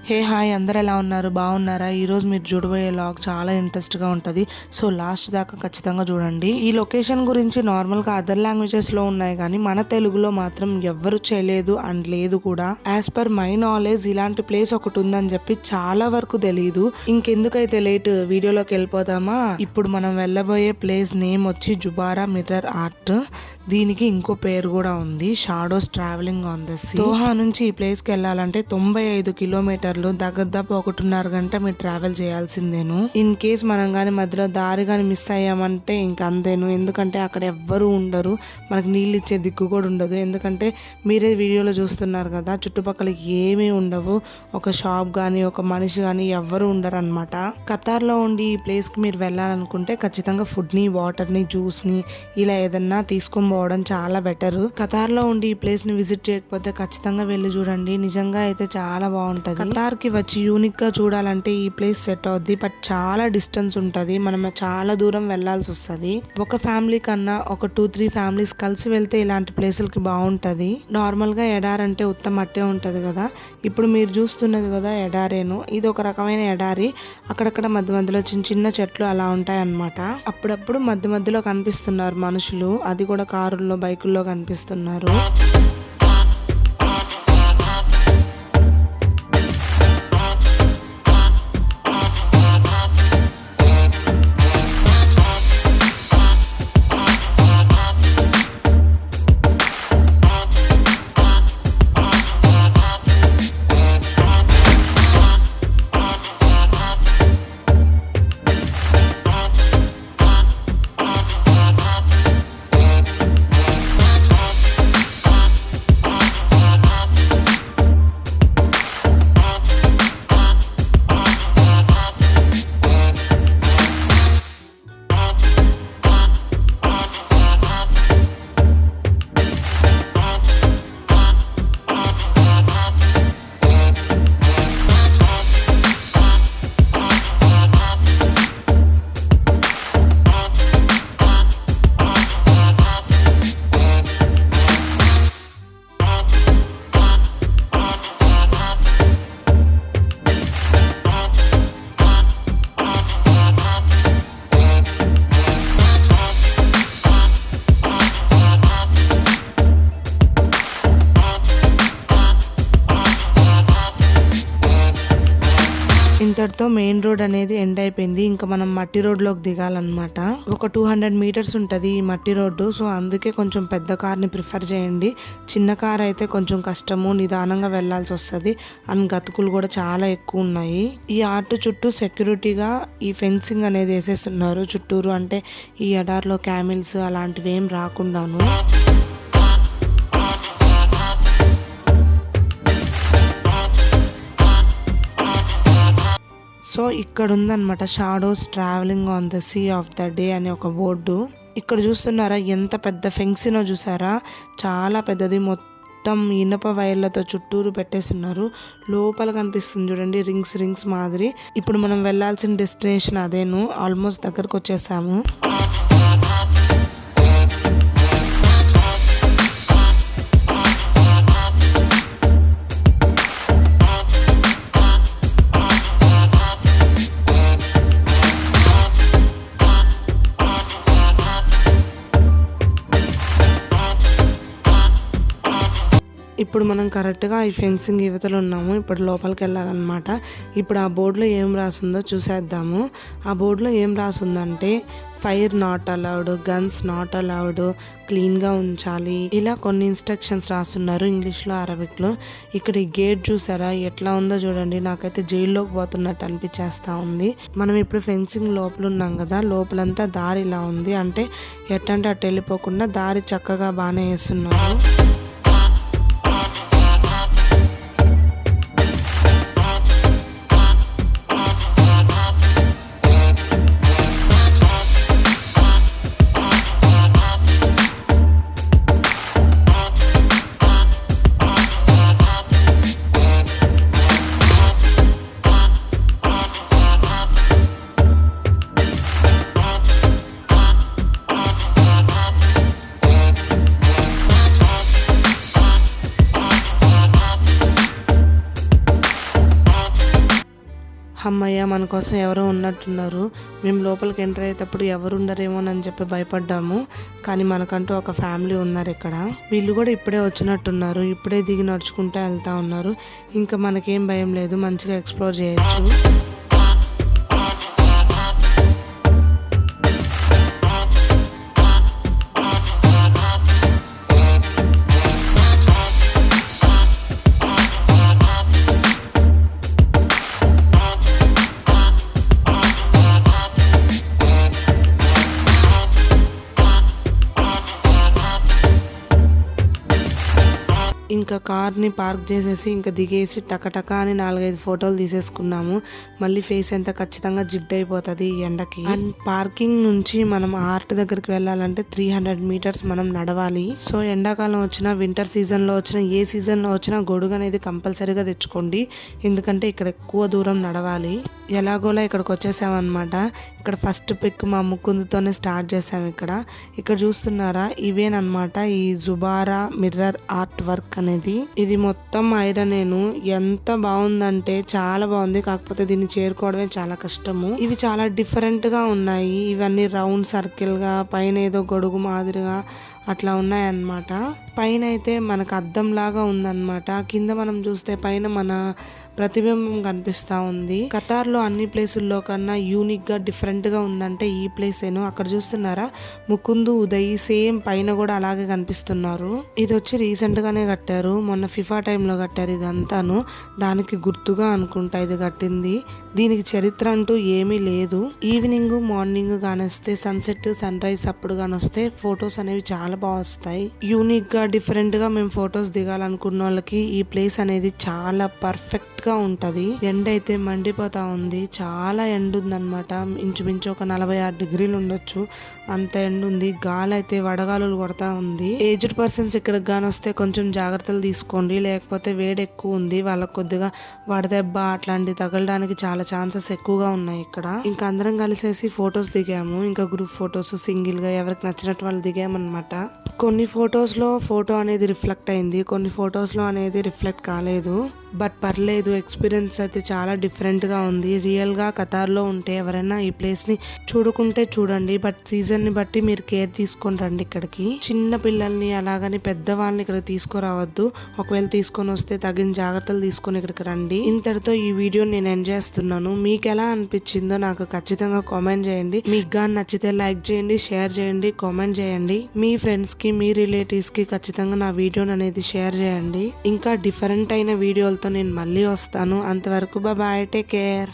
Hey hi అందరు ఎలా ఉన్నారు బాగున్నారా? ఈరోజు మీరు చూడబోయే లాగ్ చాలా ఇంట్రెస్ట్గా ఉంటుంది. సో లాస్ట్ దాకా ఖచ్చితంగా చూడండి. ఈ లొకేషన్ గురించి నార్మల్గా అదర్ లాంగ్వేజెస్లో ఉన్నాయి కానీ మన తెలుగులో మాత్రం ఎవ్వరు చేయలేదు అండ్ లేదు కూడా. యాజ్ పర్ మై నాలెడ్జ్ ఇలాంటి ప్లేస్ ఒకటి ఉందని చెప్పి చాలా వరకు తెలియదు. ఇంకెందుకైతే లేట్, వీడియోలోకి వెళ్ళిపోదామా. ఇప్పుడు మనం వెళ్ళబోయే ప్లేస్ నేమ్ వచ్చి జుబారా మిర్రర్ ఆర్ట్. దీనికి ఇంకో పేరు కూడా ఉంది, shadows travelling on the sea. Doha నుంచి ఈ ప్లేస్కి వెళ్ళాలంటే 95 కిలోమీటర్లు, దగ్గరదాపు 1.5 గంట మీరు ట్రావెల్ చేయాల్సిందేను. ఇన్ కేస్ మనం కానీ మధ్యలో దారి కానీ మిస్ అయ్యామంటే ఇంక అంతేను. ఎందుకంటే అక్కడ ఎవ్వరు ఉండరు, మనకు నీళ్ళు ఇచ్చే దిక్కు కూడా ఉండదు. ఎందుకంటే మీరే వీడియోలో చూస్తున్నారు కదా, చుట్టుపక్కల ఏమీ ఉండవు. ఒక షాప్ కానీ ఒక మనిషి కానీ ఎవ్వరు ఉండరు అనమాట. ఖతార్లో ఉండి ఈ ప్లేస్కి మీరు వెళ్ళాలనుకుంటే ఖచ్చితంగా ఫుడ్ని, వాటర్ని, జ్యూస్ని ఇలా ఏదన్నా తీసుకొని పోవడం చాలా బెటర్. ఖతార్లో ఉండి ఈ ప్లేస్ని విజిట్ చేయకపోతే ఖచ్చితంగా వెళ్ళి చూడండి, నిజంగా అయితే చాలా బాగుంటుంది. ఖతార్కి వచ్చి యూనిక్గా చూడాలంటే ఈ ప్లేస్ సెట్ అవుద్ది, బట్ చాలా డిస్టెన్స్ ఉంటుంది, మనం చాలా దూరం వెళ్ళాల్సి వస్తుంది. ఒక ఫ్యామిలీ కన్నా ఒక 2-3 ఫ్యామిలీస్ కలిసి వెళ్తే ఇలాంటి ప్లేసులకి బాగుంటుంది. నార్మల్గా ఎడారి అంటే ఉత్తమ అట్టే ఉంటుంది కదా, ఇప్పుడు మీరు చూస్తున్నది కదా ఎడారేను. ఇది ఒక రకమైన ఎడారి, అక్కడక్కడ మధ్య మధ్యలో చిన్న చిన్న చెట్లు అలా ఉంటాయి అన్నమాట. అప్పుడప్పుడు మధ్య మధ్యలో కనిపిస్తున్నారు మనుషులు, అది కూడా కారుల్లో బైకుల్లో కనిపిస్తున్నారు. ఇంతటితో మెయిన్ రోడ్ అనేది ఎండ్ అయిపోయింది. ఇంకా మనం మట్టి రోడ్లోకి దిగాలన్నమాట. ఒక 200 మీటర్స్ ఉంటుంది ఈ మట్టి రోడ్డు. సో అందుకే కొంచెం పెద్ద కార్ని ప్రిఫర్ చేయండి. చిన్న కార్ అయితే కొంచెం కష్టము, నిదానంగా వెళ్లాల్సి వస్తుంది అండ్ గతుకులు కూడా చాలా ఎక్కువ ఉన్నాయి. ఈ ఆర్ట్ చుట్టూ సెక్యూరిటీగా ఈ ఫెన్సింగ్ అనేది వేసేస్తున్నారు చుట్టూరు, అంటే ఈ ఎడార్లో క్యామిల్స్ అలాంటివి ఏం రాకుండాను. సో ఇక్కడ ఉందన్నమాట shadows travelling on the sea of the day అనే ఒక బోర్డు. ఇక్కడ చూస్తున్నారా ఎంత పెద్ద ఫెన్సింగ్ చూసారా, చాలా పెద్దది. మొత్తం ఇనప వైర్లతో చుట్టూరు పెట్టేస్తున్నారు. లోపల కనిపిస్తుంది చూడండి రింగ్స్ మాదిరి. ఇప్పుడు మనం వెళ్ళాల్సిన డెస్టినేషన్ అదేను, ఆల్మోస్ట్ దగ్గరకు వచ్చేసాము. ఇప్పుడు మనం కరెక్ట్గా ఈ ఫెన్సింగ్ యువతలు ఉన్నాము. ఇప్పుడు లోపలికి వెళ్ళాలన్నమాట. ఇప్పుడు ఆ బోర్డులో ఏం రాసిందో చూసేద్దాము. ఆ బోర్డులో ఏం రాసిందంటే fire not allowed, guns not allowed, క్లీన్గా ఉంచాలి, ఇలా కొన్ని ఇన్స్ట్రక్షన్స్ రాస్తున్నారు ఇంగ్లీష్లో, అరబిక్లో. ఇక్కడ ఈ గేట్ చూసారా ఎట్లా ఉందో చూడండి, నాకైతే జైల్లోకి పోతున్నట్టు అనిపించేస్తా ఉంది. మనం ఇప్పుడు ఫెన్సింగ్ లోపల ఉన్నాం కదా, లోపలంతా దారి ఇలా ఉంది, అంటే ఎట్టంటే అటు వెళ్ళిపోకుండా దారి చక్కగా బాగానే వేస్తున్నారు. హమ్మయ్య మన కోసం ఎవరో ఉన్నట్టున్నారు. మేము లోపలికి ఎంటర్ అయ్యేటప్పుడు ఎవరు ఉండరేమోనని చెప్పి భయపడ్డాము. కానీ మనకంటూ ఒక ఫ్యామిలీ ఉన్నారు ఇక్కడ. వీళ్ళు కూడా ఇప్పుడే వచ్చినట్టున్నారు. ఇప్పుడే దిగి నడుచుకుంటూ వెళ్తా ఉన్నారు. ఇంకా మనకేం భయం లేదు, మంచిగా ఎక్స్ప్లోర్ చేయొచ్చు. ఇంకా కార్ని పార్క్ చేసేసి ఇంకా దిగేసి టకటక అని 4-5 ఫోటోలు తీసేసుకున్నాము. మళ్ళీ ఫేస్ ఎంత ఖచ్చితంగా జిడ్డు అయిపోతుంది ఈ ఎండకి. అండ్ పార్కింగ్ నుంచి మనం ఆర్ట్ దగ్గరికి వెళ్ళాలంటే 300 మీటర్స్ మనం నడవాలి. సో ఎండాకాలం వచ్చినా, వింటర్ సీజన్లో వచ్చినా, ఏ సీజన్లో వచ్చినా గొడుగు అనేది కంపల్సరీగా తెచ్చుకోండి. ఎందుకంటే ఇక్కడ ఎక్కువ దూరం నడవాలి. ఎలాగోలా ఇక్కడికి వచ్చేసామన్నమాట. ఇక్కడ ఫస్ట్ పిక్ మా ముకుందుతోనే స్టార్ట్ చేసాము. ఇక్కడ చూస్తున్నారా, ఇవేనమాట ఈ జుబారా మిర్రర్ ఆర్ట్ వర్క్ అనేది. ఇది మొత్తం ఐరనేను. ఎంత బాగుందంటే చాలా బాగుంది. కాకపోతే దీన్ని చేరుకోవడమే చాలా కష్టము. ఇవి చాలా డిఫరెంట్ గా ఉన్నాయి. ఇవన్నీ రౌండ్ సర్కిల్ గా, పైన ఏదో గొడుగు మాదిరిగా అట్లా ఉన్నాయన్నమాట. పైన అయితే మనకు అద్దం లాగా ఉందన్నమాట. కింద మనం చూస్తే పైన మన ప్రతిబింబం కనిపిస్తూ ఉంది. ఖతార్లో అన్ని ప్లేసుల్లో కన్నా యూనిక్గా డిఫరెంట్గా ఉందంటే ఈ ప్లేసేను. అక్కడ చూస్తున్నారా, ముకుందు ఉదయ్ సేమ్ పైన కూడా అలాగే కనిపిస్తున్నారు. ఇది వచ్చి రీసెంట్గానే కట్టారు. మొన్న ఫిఫా టైంలో కట్టారు ఇదంతాను. దానికి గుర్తుగా అనుకుంటా ఇది కట్టింది. దీనికి చరిత్ర అంటూ ఏమీ లేదు. ఈవినింగ్ మార్నింగ్ కానొస్తే, సన్సెట్ సన్ రైజ్ అప్పుడు కానొస్తే ఫొటోస్ అనేవి చాలా బాగా వస్తాయి. యూనిక్గా డిఫరెంట్గా మేము ఫొటోస్ దిగాలనుకున్న వాళ్ళకి ఈ ప్లేస్ అనేది చాలా పర్ఫెక్ట్ గా ఉంటది. ఎండ అయితే మండిపోతా ఉంది. చాలా ఎండ ఉందన్నమాట. ఇంచుమించు ఒక 46 డిగ్రీలు ఉండొచ్చు, అంత ఎండ ఉంది. గాలి అయితే వడగాలులు కొడతా ఉంది. ఏజ్డ్ పర్సన్స్ ఇక్కడికి గాని వస్తే కొంచెం జాగ్రత్తలు తీసుకోండి, లేకపోతే వేడి ఎక్కువ ఉంది. వాళ్ళకి కొద్దిగా వడదెబ్బ అట్లాంటివి తగలడానికి చాలా ఛాన్సెస్ ఎక్కువగా ఉన్నాయి ఇక్కడ. ఇంకా అందరం కలిసేసి ఫొటోస్ దిగాము. ఇంకా గ్రూప్ ఫొటోస్, సింగిల్ గా ఎవరికి నచ్చినట్టు వాళ్ళు దిగామన్నమాట. కొన్ని ఫొటోస్లో ఫోటో అనేది రిఫ్లెక్ట్ అయింది, కొన్ని ఫొటోస్లో అనేది రిఫ్లెక్ట్ కాలేదు. బట్ పర్లేదు, ఎక్స్పీరియన్స్ అయితే చాలా డిఫరెంట్గా ఉంది. రియల్గా ఖతార్లో ఉంటే ఎవరైనా ఈ ప్లేస్ని చూడుకుంటే చూడండి. బట్ సీజన్ని బట్టి మీరు కేర్ తీసుకొని రండి ఇక్కడికి. చిన్న పిల్లల్ని అలాగని పెద్దవాళ్ళని ఇక్కడికి తీసుకురావద్దు. ఒకవేళ తీసుకొని వస్తే తగిన జాగ్రత్తలు తీసుకొని ఇక్కడికి రండి. ఇంతటితో ఈ వీడియో నేను ఎంజాయ్ చేస్తున్నాను. మీకు ఎలా అనిపించిందో నాకు ఖచ్చితంగా కామెంట్ చేయండి. మీకు కానీ నచ్చితే లైక్ చేయండి, షేర్ చేయండి, కామెంట్ చేయండి. మీ ఫ్రెండ్స్కి, మీ రిలేటివ్స్కి ఖచ్చితంగా నా వీడియోని అనేది షేర్ చేయండి. ఇంకా డిఫరెంట్ అయిన వీడియోలతో నేను మళ్ళీ వస్తాను. అంతవరకు బాయ్, టేక్ కేర్.